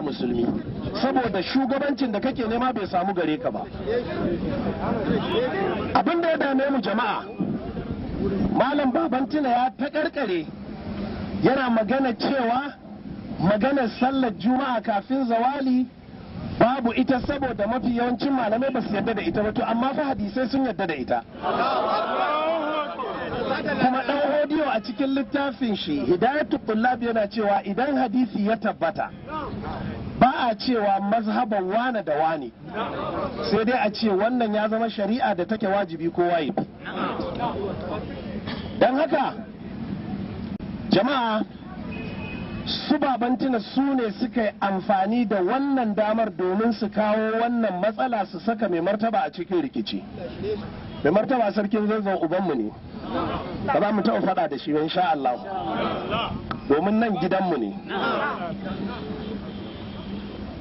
musulmi saboda shugabancin da kake nema bai samu gare ka ba. Abin da ya dame mu jama'a, malam Babantuna ya taƙarƙare yana magana cewa maganar sallar juma'a kafin zawali babu ita saboda mafi yawancin malamai ba su yarda da ita ba, to amma fa hadisai sun yarda da ita. Kuma ɗan hodiyo a cikin littafin shi Hidayatul Tullab yana cewa idan hadisi ya tabbata ba a cewa mazhaban wane da wane, sai dai a ce wannan ya zama shari'a da take wajibi ko wajibi. Don haka jama'a, su Babantuna su ne suka yi amfani da wannan damar domin su kawo wannan matsala su saka mai martaba a cikin rikici. Mai martaba sarkin Zazzau ubanmu ne, ba za mu taɓa faɗa da shi ba insha Allah, domin nan gidanmu ne.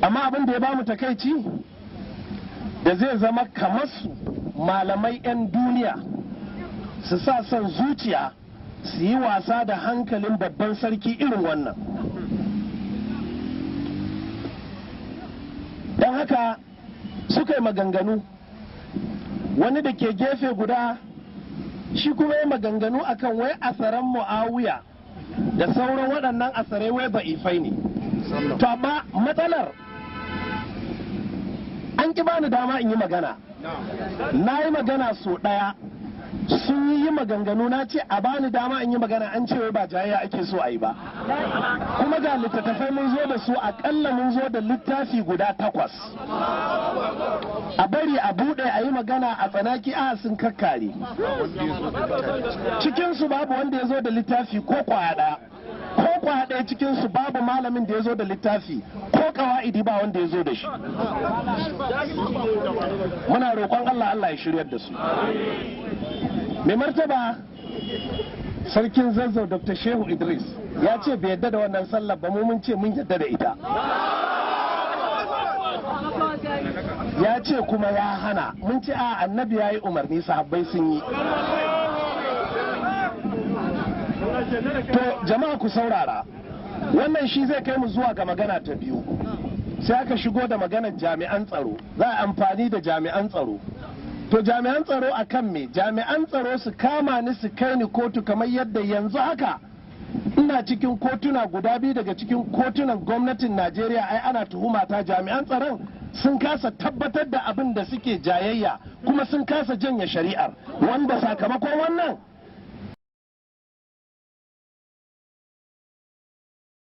Amma abin da ya bamu takaici da zai zama kamar su malamai 'yan duniya su sa son zuciya su yi wasa da hankalin babban sarki irin wannan. Don haka suka yi maganganu, wani da ke gefe guda shi kuma yi maganganu akan wai asaran Muawiya da sauran waɗannan asarai wai ba'ifai ne. To amma matsalar an ki bani dama in yi magana, na yi magana so ɗaya, sun yi maganganu na ce a bani dama in yi magana, an ce ba jayayya ake so a yi ba. Kuma ga littattafai mun zo da su, akalla mun zo da littafi guda 8. A bari a buɗe a yi magana a tsanaki a sun kakkare. Cikinsu babu wanda ya zo da littafi ko kwaya ɗaya. Ko kwaya ɗaya cikinsu babu malamin da ya zo da littafi ko kawa'idi ba wanda ya zo da shi. Muna roƙon Allah ya shiryar da su. Mai martaba sarkin Zazzau Dr. Shehu Idris ya ce bai yadda da wannan sallar ba, mu mun ce mun yadda da ita. Ya ce kuma ya hana, mun ce a annabi ya yi umarni, sahabbai sun yi. To jama'a ku saurara, wannan shi zai kai mu zuwa ga magana ta biyu. Sai aka shigo da maganar jami'an tsaro, za a amfani da jami'an tsaro. To jami'an tsaro a kan me? Jami'an tsaro su kama ni su kai ni kotu, kamar yadda yanzu haka ina cikin kotuna guda biyu daga cikin kotunan gwamnatin Najeriya. Ai ana tuhuma ta, jami'an tsaron sun kasa tabbatar da abin da suke jayayya, kuma sun kasa janye shari'ar, wanda sakamakon wannan